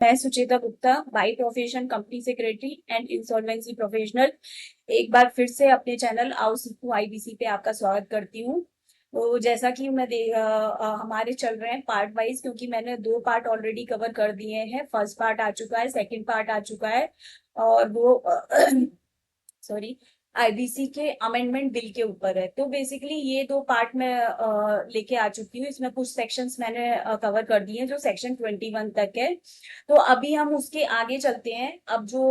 मैं Sucheta Gupta, by profession company secretary and insolvency professional, एक बार फिर से अपने चैनल आओ सीखो आईबीसी पे आपका स्वागत करती हूँ। तो जैसा कि हमारे चल रहे हैं पार्ट वाइज, क्योंकि मैंने 2 पार्ट ऑलरेडी कवर कर दिए हैं। फर्स्ट पार्ट आ चुका है, सेकंड पार्ट आ चुका है, और वो सॉरी आईबीसी के अमेंडमेंट बिल के ऊपर है। तो बेसिकली ये 2 पार्ट में लेके आ चुकी हूँ। इसमें कुछ सेक्शंस मैंने कवर कर दिए हैं जो सेक्शन 21 तक है। तो अभी हम उसके आगे चलते हैं। अब जो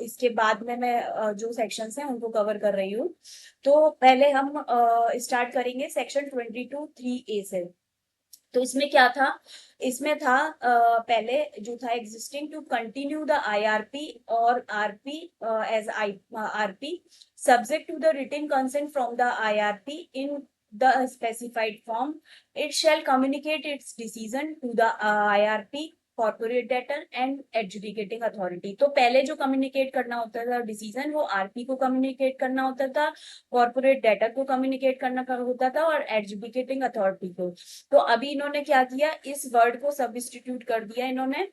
इसके बाद में मैं जो सेक्शंस हैं उनको कवर कर रही हूँ। तो पहले हम स्टार्ट करेंगे सेक्शन 22(3)(a) से। तो इसमें क्या था? इसमें था पहले जो था existing to continue the IRP और RP as IRP subject to the written consent from the IRP in the specified form. It shall communicate its decision to the IRP corporate debtor and adjudicating authority. तो पहले जो communicate करना होता था decision, वो RP को communicate करना होता था, कॉर्पोरेट डेटर को कम्युनिकेट करना होता था, और एडजुडिकेटिंग अथॉरिटी को। तो अभी इन्होंने क्या किया, इस वर्ड को सब्स्टिट्यूट कर दिया इन्होंने।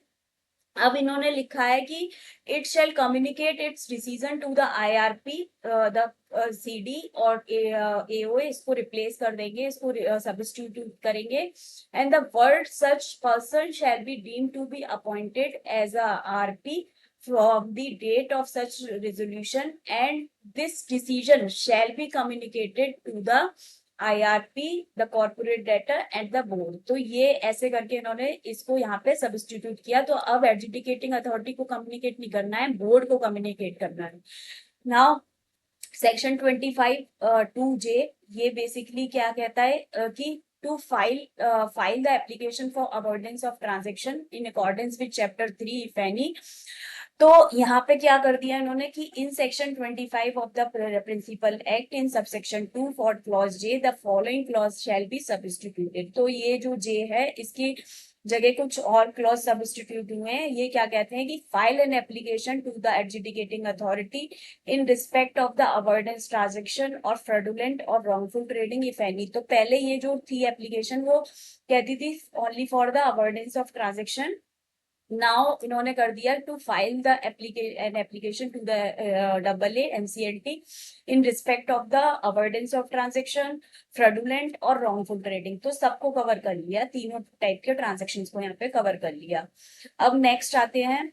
अब इन्होंने लिखा है कि it shall communicate its decision to the IRP, the CD और एओ, इसको रिप्लेस कर देंगे, इसको सब्स्टिट्यूट करेंगे। And the word such person shall be deem to be appointed as a RP from the date of such resolution, and this decision shall be communicated to the IRP, the corporate debtor and the board. तो ये ऐसे करके इन्होंने इसको यहाँ पे substitute किया। तो अब एडजुडिकेटिंग अथॉरिटी को कम्युनिकेट नहीं करना है, बोर्ड को कम्युनिकेट करना है। नाउ सेक्शन 25(2)(j), ये बेसिकली क्या कहता है कि to file the application for avoidance of transaction in accordance with chapter 3 if any. तो यहाँ पे क्या कर दिया इन्होंने कि in section 25 of the principal act in subsection 2 for clause J the following clause shall be substituted. तो ये जो जे है इसकी जगह कुछ और क्लॉज सब्स्टिट्यूट हुए हैं। ये क्या कहते हैं कि file an application to the adjudicating authority in respect of the avoidance transaction और फ्रॉडुलेंट और रॉन्गफुल ट्रेडिंग इफ एनी। तो पहले ये जो थी एप्लीकेशन वो कहती थी only for the avoidance of transaction. Now इन्होंने कर दिया to file the application to the AAMCLT in respect of the avoidance of transaction, fraudulent और रॉन्गफुल ट्रेडिंग। तो सबको कवर कर लिया, तीनों टाइप के ट्रांजेक्शन को यहाँ पे कवर कर लिया। अब नेक्स्ट आते हैं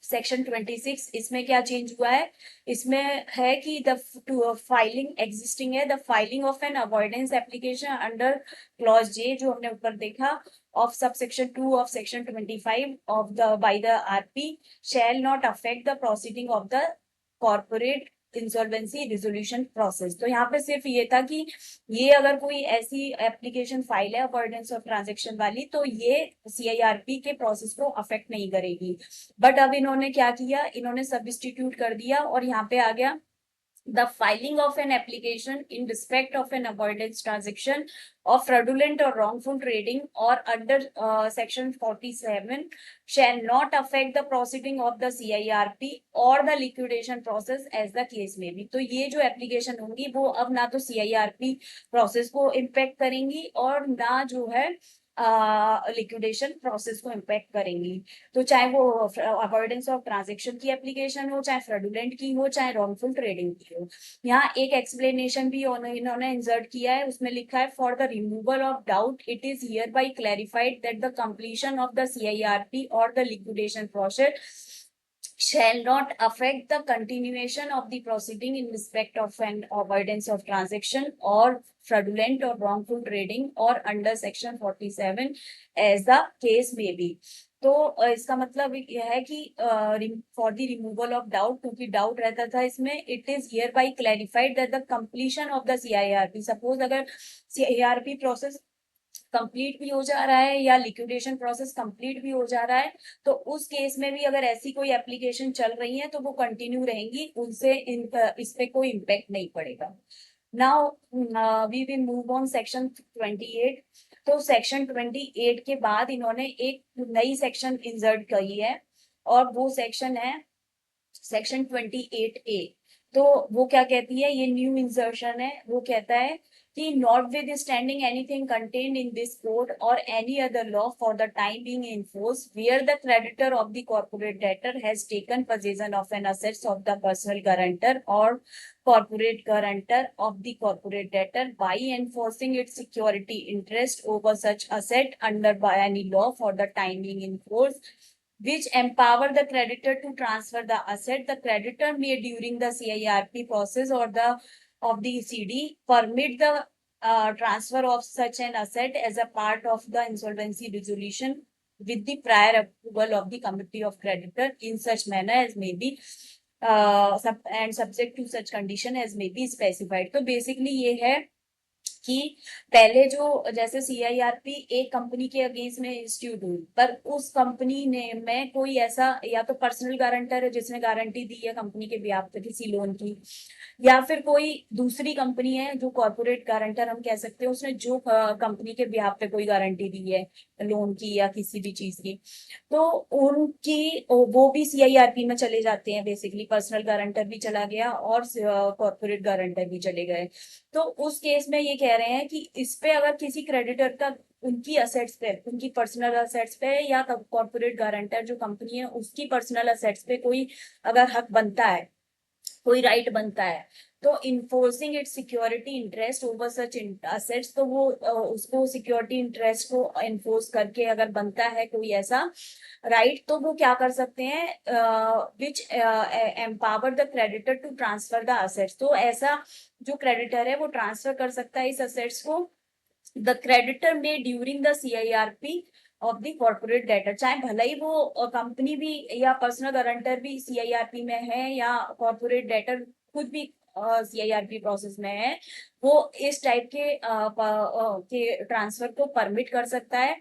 सेक्शन 26। इसमें क्या चेंज हुआ है? इसमें है कि द फाइलिंग एग्जिस्टिंग है, the filing of an avoidance application under clause J, जो हमने ऊपर देखा, of subsection 2 of section 25 of the by the RP shall not affect the proceeding of the corporate insolvency resolution process. तो यहाँ पे सिर्फ ये था कि ये अगर कोई ऐसी एप्लीकेशन फाइल है अवॉइडेंस ऑफ ट्रांजेक्शन वाली, तो ये सीआईआरपी के प्रोसेस को अफेक्ट नहीं करेगी। बट अब इन्होंने क्या किया, इन्होंने सब्स्टिट्यूट कर दिया और यहाँ पे आ गया the filing of an application in respect of an avoidance transaction of fraudulent or wrongful trading or under section 47 shall not affect the proceeding of the CIRP or the liquidation process as the case may be। तो ये जो application होंगी वो अब ना तो CIRP process को impact करेंगी और ना जो है लिक्विडेशन प्रोसेस को इम्पेक्ट करेंगी। तो चाहे वो अवॉइडेंस ऑफ ट्रांजेक्शन की एप्लीकेशन हो, चाहे फ्रॉडुलेंट की हो, चाहे रॉन्गफुल ट्रेडिंग की हो। यहाँ एक एक्सप्लेनेशन भी इन्होंने इंसर्ट किया है, उसमें लिखा है for the removal of doubt it is here by clarified that the completion of the CIRP और the liquidation process shall not affect the continuation of the proceeding in respect of an avoidance of transaction or fraudulent or wrongful trading or under section 47 as the case may be। तो इसका मतलब यह है कि for the removal of doubt, क्योंकि doubt रहता था इसमें, it is here by clarified that the completion of the CIRP, suppose अगर CIRP प्रोसेस कंप्लीट भी हो जा रहा है या लिक्विडेशन प्रोसेस कंप्लीट भी हो जा रहा है, तो उस केस में भी अगर ऐसी कोई एप्लीकेशन चल रही है तो वो कंटिन्यू रहेंगी, उनसे इस पे कोई इम्पेक्ट नहीं पड़ेगा। Now we will move on section 28। तो सेक्शन 28 के बाद इन्होंने एक नई सेक्शन इंसर्ट करी है और वो सेक्शन है सेक्शन 28A। तो वो क्या कहती है, ये न्यू इंसर्शन है, वो कहता है कि notwithstanding anything contained in this code or any other law for the time being in force, where the creditor of the corporate debtor has taken possession of an assets of the personal guarantor or corporate guarantor of the corporate debtor by enforcing its security interest over such asset under by any law for the time being in force, which empower the creditor to transfer the asset, the creditor may during the CIRP process or the of the ECD permit the transfer of such an asset as a part of the insolvency resolution with the prior approval of the committee of creditor in such manner as may be and subject to such condition as may be specified. तो basically ये है कि पहले जो जैसे CIRP एक company के against में इंस्टीट्यूट हुई, पर उस कंपनी ने में कोई ऐसा या तो पर्सनल गारंटर है जिसने गारंटी दी है कंपनी के बिहाफ पे किसी लोन की, या फिर कोई दूसरी कंपनी है जो कॉर्पोरेट गारंटर हम कह सकते हैं, उसने जो कंपनी के बिहाफ पे कोई गारंटी दी है लोन की या किसी भी चीज की, तो उनकी वो भी CIRP में चले जाते हैं। बेसिकली पर्सनल गारंटर भी चला गया और कॉर्पोरेट गारंटर भी चले गए। तो उस केस में ये कह रहे हैं कि इस पे अगर किसी क्रेडिटर का उनकी असेट्स पे, उनकी पर्सनल असेट्स पे या कॉर्पोरेट गारंटर जो कंपनी है उसकी पर्सनल असेट्स पे कोई अगर हक बनता है, कोई राइट बनता है, तो enforcing it security interest over such assets, तो वो उसको सिक्योरिटी इंटरेस्ट को इन्फोर्स करके अगर बनता है कोई ऐसा राइट, तो वो क्या कर सकते हैं, which empower the creditor to transfer the assets, तो ऐसा जो क्रेडिटर है वो ट्रांसफर कर सकता है इस असेट्स को द क्रेडिटर में during the CIRP of the corporate debtor, चाहे भले ही वो कंपनी भी या पर्सनल गारंटर भी CIRP में है या कॉर्पोरेट डेटर खुद भी CIRP प्रोसेस में है, वो इस टाइप के ट्रांसफर को परमिट कर सकता है,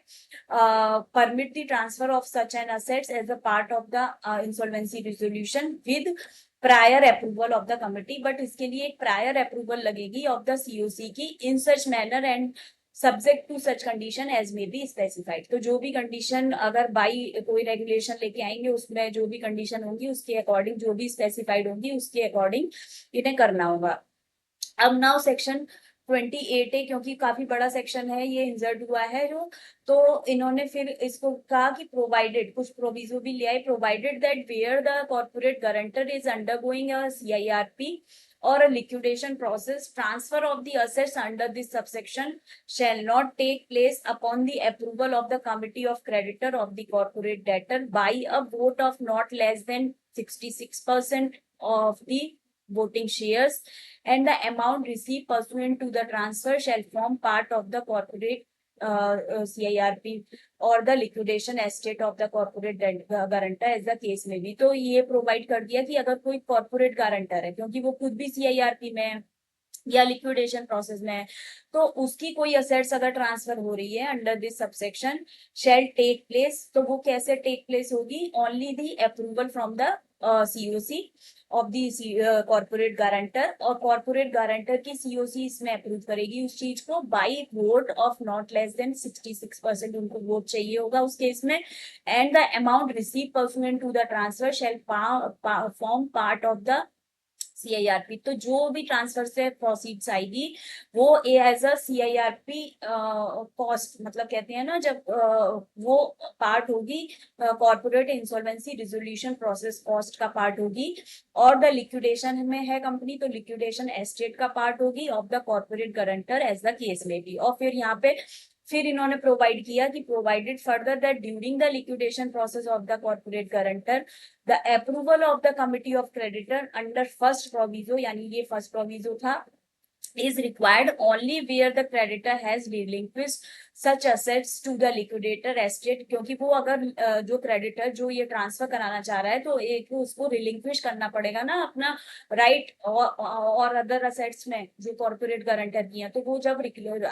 permit the transfer of such an assets as a part of the insolvency resolution with prior approval of the committee, but इसके लिए एक प्रायर अप्रूवल लगेगी ऑफ द COC की in such manner and subject to such condition as may be specified. तो जो भी condition अगर by कोई रेगुलेशन लेके आएंगे उसमें जो भी कंडीशन होंगी उसके अकॉर्डिंग, जो भी स्पेसिफाइड होंगी उसके अकॉर्डिंग इन्हें करना होगा। अब नाउ सेक्शन 28 है, क्योंकि काफी बड़ा सेक्शन है ये इंसर्ट हुआ है जो, तो इन्होंने फिर इसको कहा कि प्रोवाइडेड कुछ प्रोविजो भी लिया है, provided that where the corporate guarantor is undergoing a CIRP or a liquidation process, transfer of the assets under this subsection shall not take place upon the approval of the committee of creditor of the corporate debtor by a vote of not less than 66% of the voting shares, and the amount received pursuant to the transfer shall form part of the corporate CIRP और the liquidation estate of the corporate guarantor as the case में भी। तो ये provide कर दिया कि अगर कोई कॉर्पोरेट गारंटर है, क्योंकि वो खुद भी CIRP में है या लिक्विडेशन प्रोसेस में है, तो उसकी कोई असेट्स अगर ट्रांसफर हो रही है under this subsection shall take place, तो वो कैसे टेक प्लेस होगी, only the approval from the COC of the corporate guarantor, और कॉर्पोरेट गारंटर की COC इसमें अप्रूव करेगी उस चीज को by vote of not less than 66%, उनको वोट चाहिए होगा उस केस में, and the amount receive pursuant to the transfer shall form part of the CIRP। तो जो भी ट्रांसफर से प्रोसीड्स आएगी वो एज अ CIRP कॉस्ट, मतलब कहते हैं ना जब वो पार्ट होगी corporate insolvency resolution process cost का पार्ट होगी, और द लिक्विडेशन में है कंपनी तो लिक्विडेशन एस्टेट का पार्ट होगी of the corporate guarantor as the case में भी। और फिर यहाँ पे फिर इन्होंने प्रोवाइड किया कि provided further that during the liquidation process of the corporate guarantor the approval of the committee of creditor under first proviso, यानी ये फर्स्ट प्रोविजो था, is required only where the creditor has relinquished such assets to the liquidator estate, क्योंकि वो अगर जो creditor जो ये transfer कराना चाह रहा है तो एक उसको रिलिंक्विश करना पड़ेगा ना अपना राइट और अदर असेट्स में जो कॉर्पोरेट गारंटर की है, तो वो जब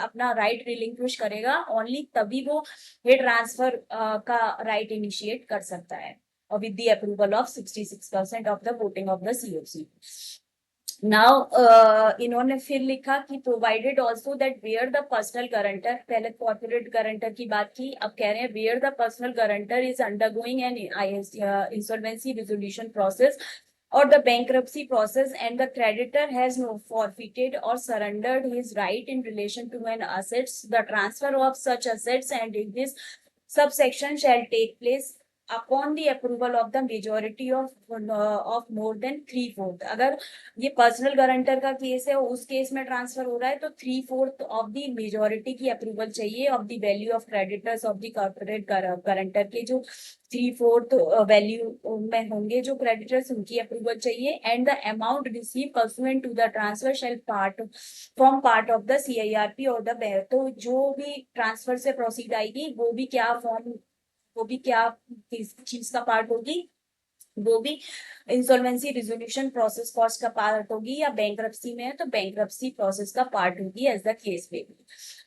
अपना राइट रिलिंक्विश करेगा ओनली तभी वो ये ट्रांसफर का राइट इनिशिएट कर सकता है और with the approval of 66% of the voting of the COC। Now इन्होंने फिर लिखा कि provided also that where the personal guarantor, पहले कॉर्पोरेट गारंटर की बात की, अब कह रहे हैं where the personal guarantor is undergoing an insolvency resolution process or the bankruptcy process and the creditor has no forfeited or surrendered his right in relation to an assets, the transfer of such assets and in this subsection shall take place upon the approval of the majority of more than 3/4। अगर ये personal guarantor का case है, उस case में transfer हो रहा है तो 3/4 ऑफ द मेजोरिटी की अप्रूवल चाहिए of the value of creditors of the corporate guarantor के जो 3/4 वैल्यू में होंगे जो क्रेडिटर्स, उनकी अप्रूवल चाहिए। And the amount receive pursuant to the transfer shall part form part of the CIRP और द तो जो भी ट्रांसफर से प्रोसीड आएगी वो भी क्या फॉर्म, वो भी क्या किस चीज का पार्ट होगी, वो भी इंसॉल्वेंसी रिजोल्यूशन प्रोसेस कॉस्ट का पार्ट होगी, या बैंक्रप्सी में है तो बैंक्रप्सी प्रोसेस का पार्ट होगी एज द केस में।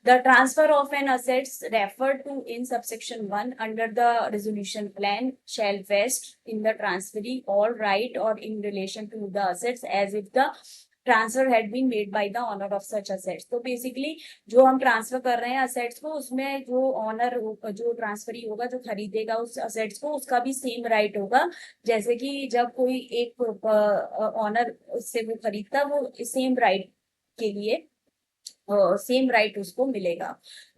The transfer of an assets referred to in subsection 1 under the resolution plan shall vest in the transferee all right और in relation to the assets as if the transfer had been made by the owner of such assets. तो basically जो हम transfer कर रहे हैं assets को, उसमें जो ऑनर, जो ट्रांसफरी होगा, जो खरीदेगा उस असेट्स को, उसका भी सेम राइट होगा। जैसे कि जब कोई एक ऑनर उससे वो खरीदता, वो सेम राइट के लिए सेम राइट उसको मिलेगा।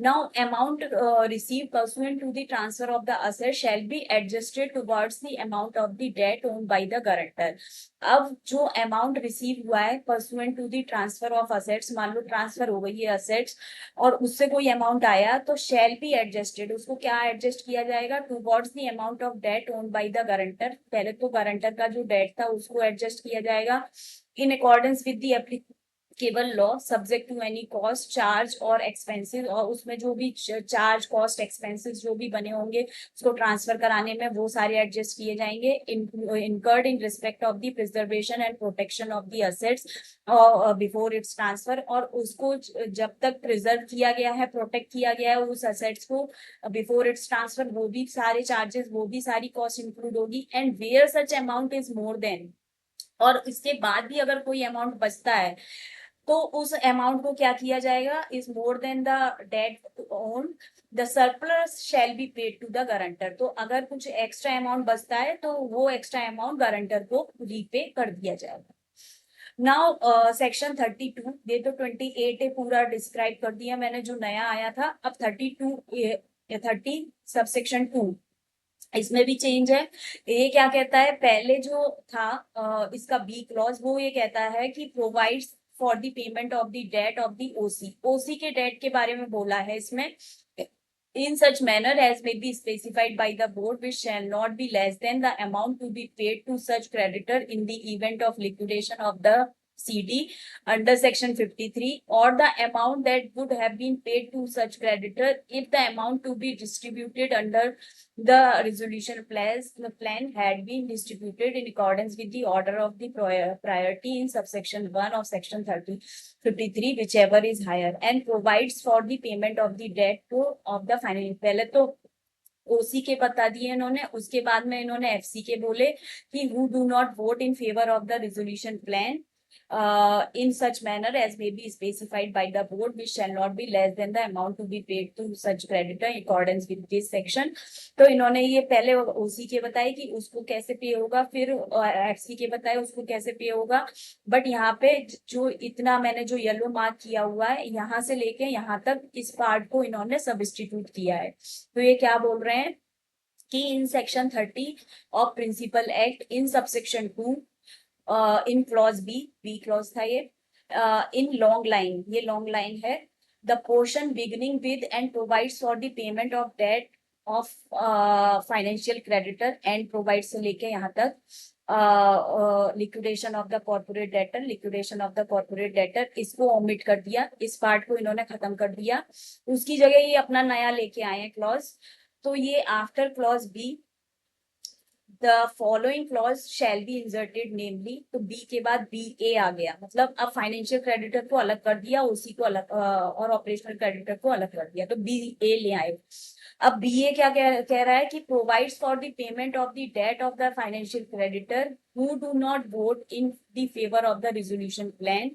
Now amount receive pursuant to the transfer of the asset shall be adjusted towards the amount of the debt owned by the guarantor. अब जो अमाउंट रिसीव हुआ है pursuant to the transfer of assets, मान लो transfer हो गई है assets और उससे कोई अमाउंट आया, तो शैल बी एडजस्टेड, उसको क्या एडजस्ट किया जाएगा, towards the amount of debt owned by the guarantor. पहले तो गारंटर का जो डेट था उसको एडजस्ट किया जाएगा इन अकॉर्डेंस विद द केवल law, subject to any cost charge और एक्सपेंसेस, और उसमें जो भी चार्ज कॉस्ट एक्सपेंसेस जो भी बने होंगे उसको ट्रांसफर कराने में वो सारे एडजस्ट किए जाएंगे। Incurred in respect of the preservation and protection of the assets before it's transfer, और उसको जब तक प्रिजर्व किया गया है, प्रोटेक्ट किया गया है उस असेट्स को बिफोर इट्स ट्रांसफर, वो भी सारे चार्जेस, वो भी सारी कॉस्ट इंक्लूड होगी। And where such amount is more than, और इसके बाद भी अगर कोई अमाउंट बचता है तो उस अमाउंट को क्या किया जाएगा, is more than the debt own, the surplus shall be paid to the guarantor. तो अगर कुछ एक्स्ट्रा अमाउंट बचता है तो वो एक्स्ट्रा अमाउंट गारंटर को रीपे कर दिया जाएगा। नाउ सेक्शन 32, ये तो 28 पूरा डिस्क्राइब कर दिया मैंने जो नया आया था। अब 30 सबसेक्शन 2, इसमें भी चेंज है। ये क्या कहता है, पहले जो था इसका बी क्लॉज, वो ये कहता है कि provides for the payment of the date of the OC के डेट के बारे में बोला है इसमें, in such manner as may be specified by the board, which shall not be less than the amount to be paid to such creditor in the event of liquidation of the CD under section 53, or the amount that would have been paid to such creditor if the amount to be distributed under the resolution plan had been distributed in accordance with the order of the priority in subsection 1 of section 53, whichever is higher, and provides for the payment of the debt to of the final। पहले तो ओसी के बता दिए इन्होंने, उसके बाद में इन्होंने एफसी के बोले कि who do not vote in favour of the resolution plan in such manner as may be specified by the board, which shall not be less than the amount to be paid to such creditor in accordance with this section। तो इन्होंने ये पहले ओसी के बताए कि उसको कैसे पे होगा, फिर एफसी के बताए उसको कैसे पे होगा। बट यहाँ पे जो इतना मैंने जो येलो मार्क किया हुआ है, यहाँ से लेके यहाँ तक इस पार्ट को इन्होंने सब्स्टिट्यूट किया है। तो ये क्या बोल रहे हैं कि in section 30 of principal act in subsection 2 in clause B clause था ये, इन लॉन्ग लाइन, ये लॉन्ग लाइन है, the portion beginning with and provides for the payment of debt of financial creditor and provide से लेके यहाँ तक liquidation of the corporate debtor, liquidation of the corporate debtor, इसको omit कर दिया, इस पार्ट को इन्होंने खत्म कर दिया। उसकी जगह ये अपना नया लेके आए हैं क्लॉज। तो ये after clause B the following clause shall be inserted namely, तो बी के बाद बी ए आ गया, मतलब अब फाइनेंशियल क्रेडिटर को अलग कर दिया, उसी को अलग और ऑपरेशनल क्रेडिटर को अलग कर दिया, तो बी ए ले आए। अब बी ए क्या कह रहा है कि provides for the payment of the date of the financial creditor who do not vote in the favour of the resolution plan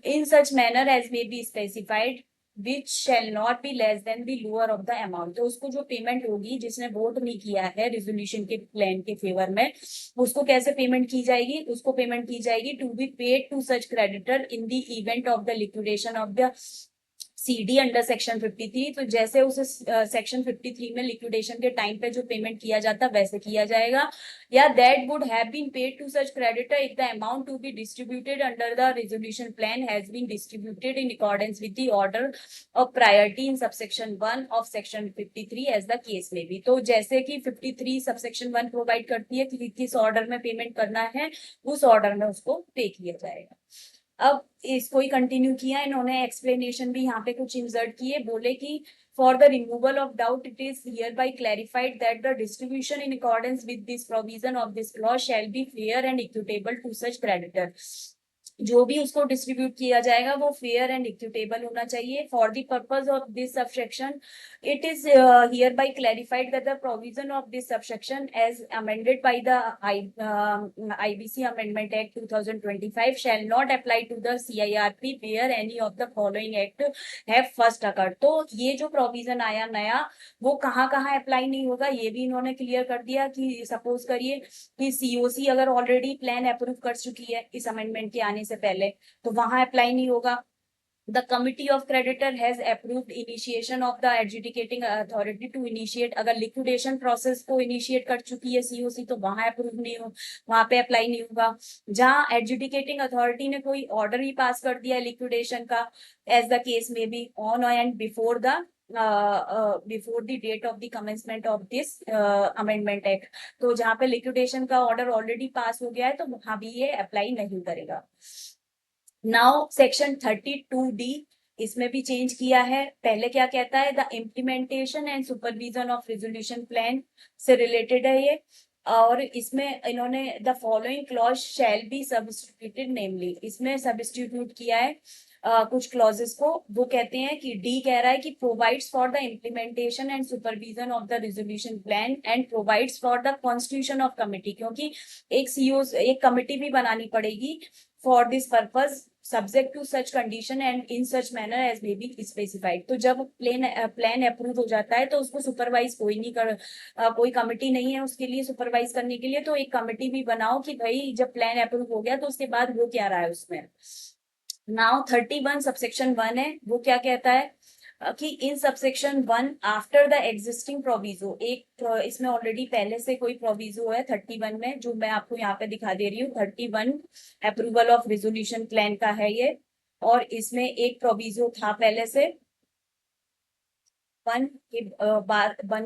in such manner as may be specified which shall not be less than the lower of the amount. तो उसको जो payment होगी, जिसने vote नहीं किया है resolution के plan के फेवर में, उसको कैसे पेमेंट की जाएगी? उसको पेमेंट की जाएगी to be paid to such creditor in the event of the liquidation of the CD under section 53। तो जैसे उसे सेक्शन 53 में लिक्विडेशन के टाइम पे जो पेमेंट किया जाता वैसे किया जाएगा। या that would have been paid to such creditor if the amount to be distributed under the resolution plan has been distributed in accordance with the order of priority in subsection 1 of section 53 as the case में भी। तो जैसे कि 53 subsection 1 provide करती है कि किस order में पेमेंट करना है, उस ऑर्डर में उसको पे किया जाएगा। अब इसको ही कंटिन्यू किया इन्होंने, एक्सप्लेनेशन भी यहाँ पे कुछ इंसर्ट किए, बोले कि for the removal of doubt it is hereby clarified that the distribution in accordance with this provision of this clause shall be fair and equitable to such creditor. जो भी उसको डिस्ट्रीब्यूट किया जाएगा वो fair and equitable होना चाहिए। For the purpose of this subsection it is hereby clarified that the provision of this subsection as amended by the IBC amendment act 2025 shall not apply to the CIRP where any of the following act have first occurred. तो ये जो provision आया नया, वो कहाँ कहाँ apply नहीं होगा, ये भी इन्होंने क्लियर कर दिया कि सपोज करिए कि COC अगर ऑलरेडी प्लान अप्रूव कर चुकी है इस अमेंडमेंट के आने से पहले, तो वहां अप्लाई नहीं होगा। The committee of creditor has approved initiation of the adjudicating authority to initiate, अगर लिक्विडेशन प्रोसेस को इनिशिएट कर चुकी है COC तो वहां अप्रूव नहीं हो, वहां पे अप्लाई नहीं होगा। जहां एडजुडिकेटिंग अथॉरिटी ने कोई ऑर्डर ही पास कर दिया लिक्विडेशन का, एज द केस में be on and before the before the date of the commencement of this amendment act, तो जहां पे लिक्विडेशन का ऑर्डर ऑलरेडी पास हो गया है तो वहां भी ये अप्लाई नहीं करेगा। नाउ सेक्शन 32D, इसमें भी चेंज किया है। पहले क्या कहता है, the implementation and supervision of resolution plan से रिलेटेड है ये, और इसमें इन्होंने the following clause shall be substituted, namely इसमें सब्स्टिट्यूट किया है कुछ क्लॉजेस को। वो कहते हैं कि डी कह रहा है कि provides for the implementation and supervision of the resolution plan and provides for the constitution of committee, क्योंकि एक सीओ एक कमिटी भी बनानी पड़ेगी for this purpose subject to such condition and in such manner as may be specified. तो जब plan approve हो जाता है तो उसको सुपरवाइज कोई नहीं कर कोई कमिटी नहीं है उसके लिए सुपरवाइज करने के लिए, तो एक कमिटी भी बनाओ कि भाई जब प्लान अप्रूव हो गया तो उसके बाद वो क्या रहा है उसमें। नाउ 31 सबसेक्शन 1 है, वो क्या कहता है कि इन subsection 1 after the existing proviso, एक इसमें ऑलरेडी पहले से कोई प्रोविजो है 31 में, जो मैं आपको यहाँ पे दिखा दे रही हूँ। 31 अप्रूवल ऑफ रेजोल्यूशन प्लान का है ये, और इसमें एक प्रोविजो था पहले से, वन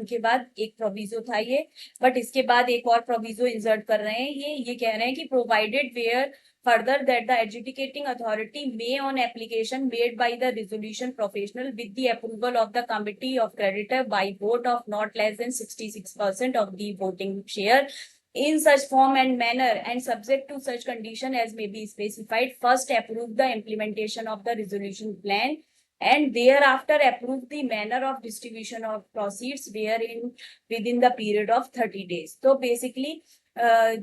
के बाद एक प्रोविजो था ये, बट इसके बाद एक और प्रोविजो इंसर्ट कर रहे हैं। ये कह रहे हैं कि provided where further that the adjudicating authority may on application made by the resolution professional with the approval of the committee of creditor by vote of not less than 66% of the voting share in such form and manner and subject to such condition as may be specified, first approve the implementation of the resolution plan and thereafter approve the manner of distribution of proceeds wherein within the period of 30 days। तो basically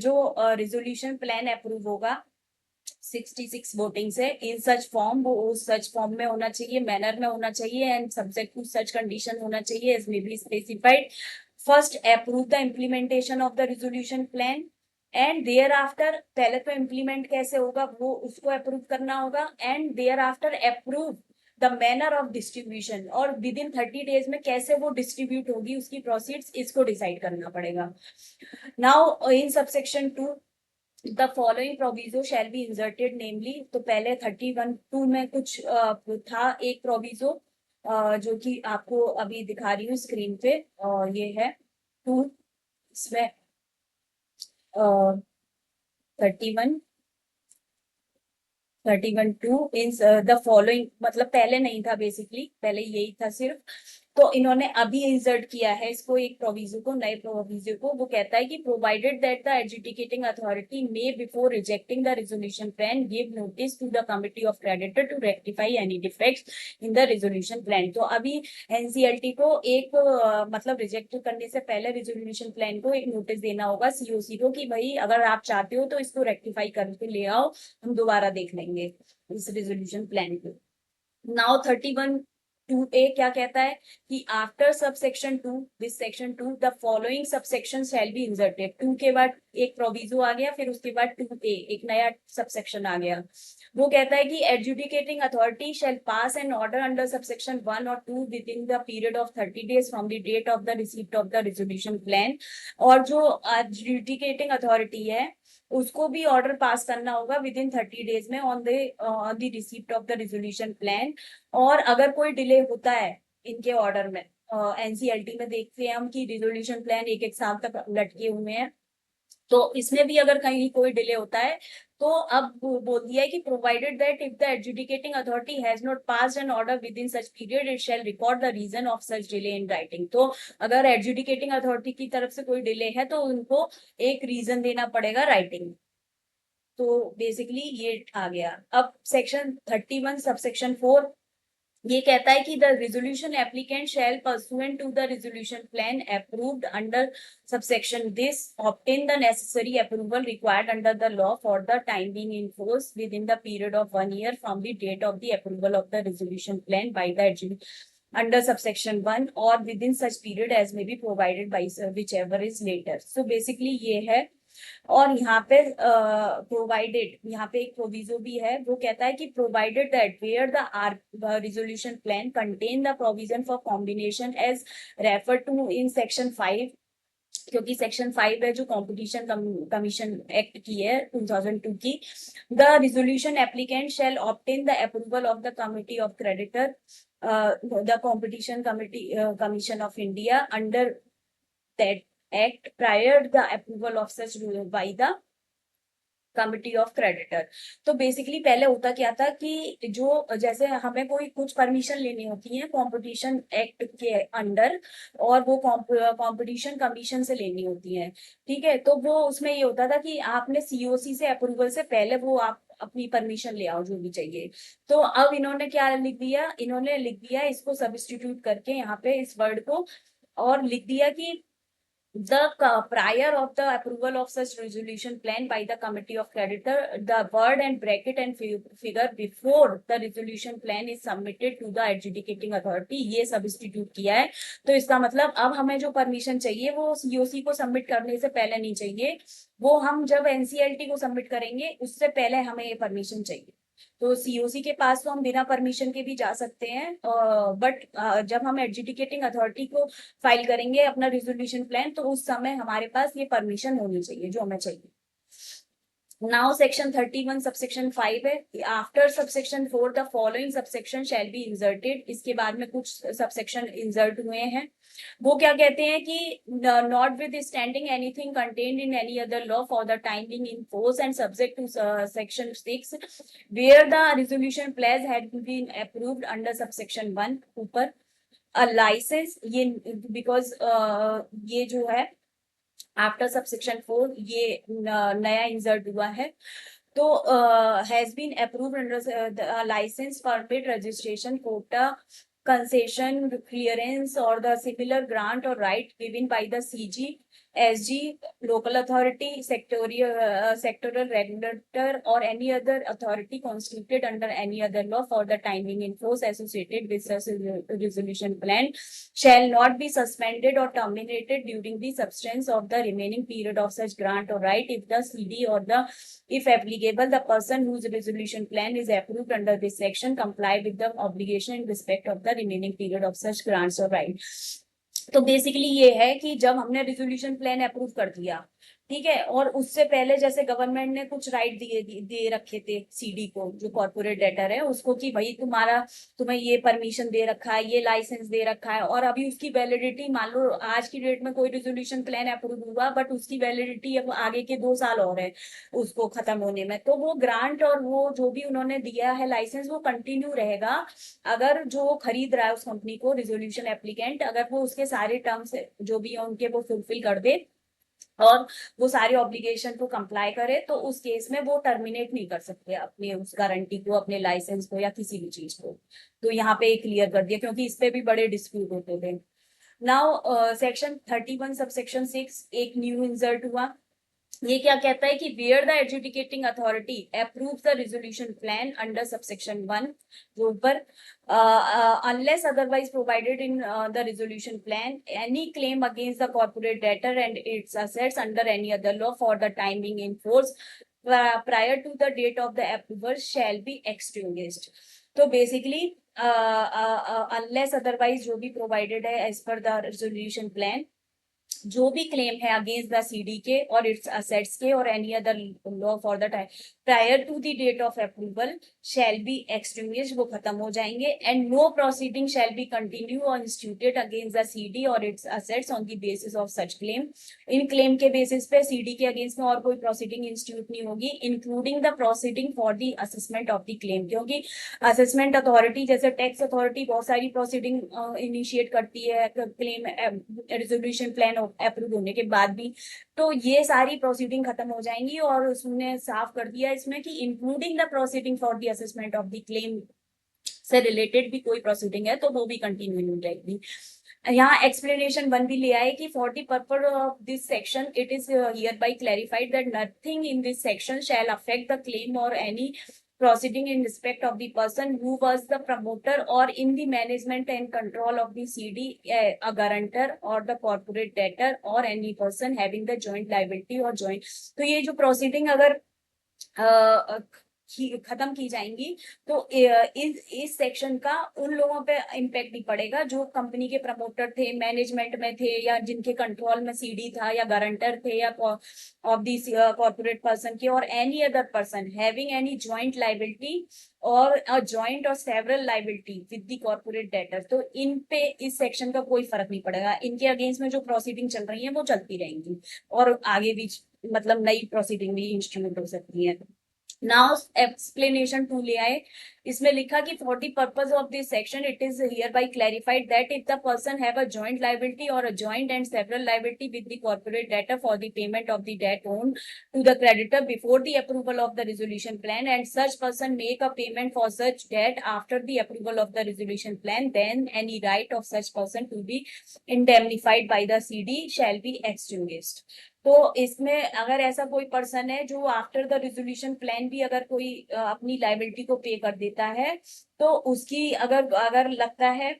जो resolution plan approve होगा 66 voting से, इन such form, वो उस such form में होना चाहिए, manner में होना चाहिए and subject to such condition होना चाहिए as may be specified. First approve the implementation of the resolution plan and thereafter, पहले तो इम्प्लीमेंट कैसे होगा वो उसको अप्रूव करना होगा, and thereafter approve the manner of distribution, और विद इन 30 डेज में कैसे वो डिस्ट्रीब्यूट होगी उसकी प्रोसीड्स, इसको डिसाइड करना पड़ेगा। Now in subsection 2 the following proviso shall be inserted namely, तो पहले 31(2) में कुछ था एक प्रोविजो जो कि आपको अभी दिखा रही हूँ स्क्रीन पे, ये है 2, इसमें 31(2) इन द फॉलोइंग, मतलब पहले नहीं था, बेसिकली पहले यही था सिर्फ, तो इन्होंने अभी इंसर्ट किया है इसको, एक प्रोविजो को, नए प्रोविजो को। वो कहता है कि provided that the adjudicating authority may before rejecting the resolution plan give notice to the committee of creditor to rectify any defects in the resolution plan. तो अभी NCLT को एक मतलब रिजेक्ट करने से पहले रेजोल्यूशन प्लान को एक नोटिस देना होगा COC को कि भाई अगर आप चाहते हो तो इसको रेक्टिफाई करके ले आओ, हम दोबारा देख लेंगे इस रेजोल्यूशन प्लान को। नाउ 31 2A क्या कहता है कि after subsection 2 this section 2 the following subsection shell be inserted. 2 के बाद एक प्रोविजो आ गया, फिर उसके बाद 2A एक नया सबसेक्शन आ गया। वो कहता है कि adjudicating authority shall pass an order under subsection 1 और 2 within the period of 30 days from the date of the receipt of the resolution plan. और जो एडजुडिकेटिंग अथॉरिटी है उसको भी ऑर्डर पास करना होगा विद इन 30 days में on the receipt of the resolution plan. और अगर कोई डिले होता है इनके ऑर्डर में, एनसीएलटी में देखते हैं हम कि रिजोल्यूशन प्लान एक एक साल तक लटके हुए हैं, तो इसमें भी अगर कहीं कोई डिले होता है तो अब बोल दिया है कि provided that if the adjudicating authority has not passed an order within such period it shall record the reason of such delay in writing. तो अगर एडजुडिकेटिंग अथॉरिटी की तरफ से कोई डिले है तो उनको एक रीजन देना पड़ेगा राइटिंग। तो बेसिकली ये आ गया। अब सेक्शन 31 सबसेक्शन 4 ये कहता है कि the resolution applicant shall pursuant to the resolution plan approved under subsection this obtain the necessary approval required under the law for the time being in force within the period of 1 year from the date of the approval of the resolution plan by the under subsection 1 or within such period as may be provided by whichever is later। so basically ये है। और यहाँ पे provided, यहाँ पे एक proviso भी है, वो कहता है कि provided that where the resolution plan contain the provision for combination as refer to in section 5, क्योंकि सेक्शन 5 है जो कंपटीशन कमीशन एक्ट की है 2002 की। The resolution applicant shall obtain the approval of the committee of creditor the competition committee commission of India under that act prior the approval of such by the committee of creditor. तो basically पहले होता क्या था कि जो जैसे हमें कोई कुछ परमिशन लेनी होती है कंपटीशन एक्ट के अंडर, और वो कंपटीशन कमीशन से लेनी होती है, ठीक है। तो वो उसमें ये होता था कि आपने सीओसी से अप्रूवल से पहले वो आप अपनी परमिशन ले आओ जो भी चाहिए। तो अब इन्होंने क्या लिख दिया, इन्होंने लिख दिया इसको सब्स्टिट्यूट करके यहाँ पे इस वर्ड को, और लिख दिया कि the prior of the approval of such resolution plan by the committee of creditor, the word and bracket and figure before the resolution plan is submitted to the adjudicating authority, ये substitute किया है। तो इसका मतलब अब हमें जो permission चाहिए वो सीओसी को सबमिट करने से पहले नहीं चाहिए, वो हम जब एनसीएलटी को सबमिट करेंगे उससे पहले हमें ये परमिशन चाहिए। तो सीओसी के पास तो हम बिना परमिशन के भी जा सकते हैं, बट जब हम एडजुडिकेटिंग अथॉरिटी को फाइल करेंगे अपना रिजोल्यूशन प्लान तो उस समय हमारे पास ये परमिशन होनी चाहिए जो हमें चाहिए। नाउ सेक्शन 31 सबसेक्शन 5 है, after subsection 4 the following subsection shell be inserted. इसके बाद में कुछ सबसेक्शन इंसर्ट हुए हैं। वो क्या कहते हैं कि notwithstanding anything contained in any other law for the time being in force and subject to section 6 where the resolution pledge had been approved under subsection 1 ऊपर अ लाइसेंस, ये because ये जो है आफ्टर सबसेक्शन 4 ये नया insert हुआ है। तो has been approved under licence permit registration quota concession clearance or the similar grant or right given by the CG, SG, local authority, sectoral regulator or any other authority constituted under any other law for the timing in force associated with such resolution plan shall not be suspended or terminated during the substance of the remaining period of such grant or right if the CD or the, if applicable, the person whose resolution plan is approved under this section comply with the obligation in respect of the remaining period of such grants or right। तो basically ये है कि जब हमने resolution plan approve कर दिया, ठीक है, और उससे पहले जैसे गवर्नमेंट ने कुछ राइट दे रखे थे सीडी को जो कॉर्पोरेट डेटर है उसको कि भाई तुम्हें ये परमिशन दे रखा है, ये लाइसेंस दे रखा है, और अभी उसकी वैलिडिटी मान लो आज की डेट में कोई रिजोल्यूशन प्लान अप्रूव हुआ बट उसकी वैलिडिटी अब आगे के 2 साल और है उसको खत्म होने में, तो वो ग्रांट और वो जो भी उन्होंने दिया है लाइसेंस वो कंटिन्यू रहेगा अगर जो खरीद रहा है उस कंपनी को रिजोल्यूशन एप्लीकेंट अगर वो उसके सारे टर्म्स जो भी है उनके वो फुलफिल कर दे और वो सारे ऑब्लिगेशन को कंप्लाई करे, तो उस केस में वो टर्मिनेट नहीं कर सकते अपने उस गारंटी को, अपने लाइसेंस को या किसी भी चीज को। तो यहाँ पे क्लियर कर दिया क्योंकि इस पे भी बड़े डिस्प्यूट होते थे। नाउ सेक्शन 31 सबसेक्शन 6 एक न्यू इंसर्ट हुआ। ये क्या कहता है कि where the adjudicating authority approve the resolution plan under subsection 1 जो ऊपर unless otherwise provided in the resolution plan any claim against the corporate debtor and its assets under any other law for the time being in force prior to the date of the approval shall be extinguished. तो basically unless otherwise जो भी provided है as per the resolution plan, जो भी claim है against the CD के और its assets के और any other law for the time prior to the date of approval shall be extinguished, वो खत्म हो जाएंगे। And no proceeding shall be continue और इंस्टीट्यूटेड अगेंस्ट द सीडी और its assets on the basis of such claim. इन claim के basis पे CD के अगेंस्ट में और कोई प्रोसीडिंग इंस्टीट्यूट नहीं होगी, including the proceeding for the assessment of the claim, क्योंकि असेसमेंट अथॉरिटी जैसे टैक्स अथॉरिटी बहुत सारी प्रोसीडिंग इनिशिएट करती है क्लेम रेजोल्यूशन प्लान अप्रूव होने के बाद भी, तो ये सारी प्रोसीडिंग खत्म हो जाएंगी। और उसने साफ कर दिया इसमें कि including the proceeding for the assessment of the claim से रिलेटेड भी कोई प्रोसीडिंग है तो वो भी कंटिन्यू हो जाएगी। यहाँ एक्सप्लेनेशन 1 भी ले आए कि for the purpose of this section it is hereby clarified that nothing in this section shall affect the claim और any proceeding in respect of the person who was the promoter or in the management and control of the CD, a guarantor or the corporate debtor or any person having the joint liability or joint। तो ये जो proceeding अगर खत्म की जाएंगी तो इस section का उन लोगों पे इम्पैक्ट नहीं पड़ेगा जो कंपनी के प्रमोटर थे, मैनेजमेंट में थे या जिनके कंट्रोल में सीडी था या गारंटर थे या ऑफ दी कॉर्पोरेट पर्सन के, और any other person having any joint liability और जॉइंट और several liability with the corporate debtor. तो इन पे इस सेक्शन का कोई फर्क नहीं पड़ेगा, इनके अगेंस्ट में जो प्रोसीडिंग चल रही है वो चलती रहेंगी और आगे भी मतलब नई प्रोसीडिंग भी इंस्ट्रूमेंट हो सकती है। नाउ एक्सप्लेनेशन 2 ले आए, इसमें लिखा कि for the purpose of this section it is hereby clarified that if the person have a joint liability और a joint and several liability with the corporate debtor for the payment of the debt own to the creditor before the approval of the resolution plan and such person make a payment for such debt after the approval of the resolution plan then any right of such person to be indemnified by the CD shall be extinguished. तो इसमें अगर ऐसा कोई person है जो after the resolution plan भी अगर कोई अपनी लाइबिलिटी को पे कर देता है तो उसकी अगर अगर लगता है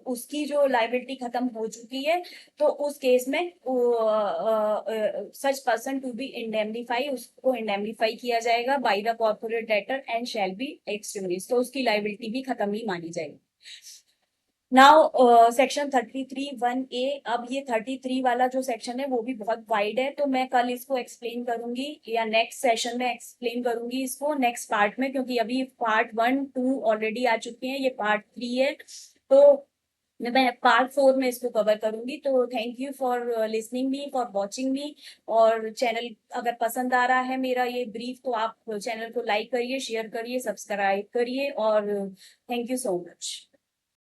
उसकी जो लाइबिलिटी खत्म हो चुकी है तो उस केस में such person to be indemnify, उसको इंडेमनिफाई किया जाएगा by the corporate debtor and shall be extinguished, तो उसकी लाइबिलिटी भी खत्म ही मानी जाएगी। नाउ सेक्शन 33(1)(a), अब ये 33 वाला जो सेक्शन है वो भी बहुत वाइड है, तो मैं कल इसको एक्सप्लेन करूंगी या नेक्स्ट सेशन में एक्सप्लेन करूंगी इसको नेक्स्ट पार्ट में, क्योंकि अभी पार्ट 1, 2 ऑलरेडी आ चुके हैं, ये पार्ट 3 है, तो मैं पार्ट 4 में इसको कवर करूंगी। तो thank you for listening me, for watching मी, और चैनल अगर पसंद आ रहा है मेरा ये ब्रीफ तो आप चैनल को लाइक करिए, शेयर करिए, सब्सक्राइब करिए, और थैंक यू सो मच।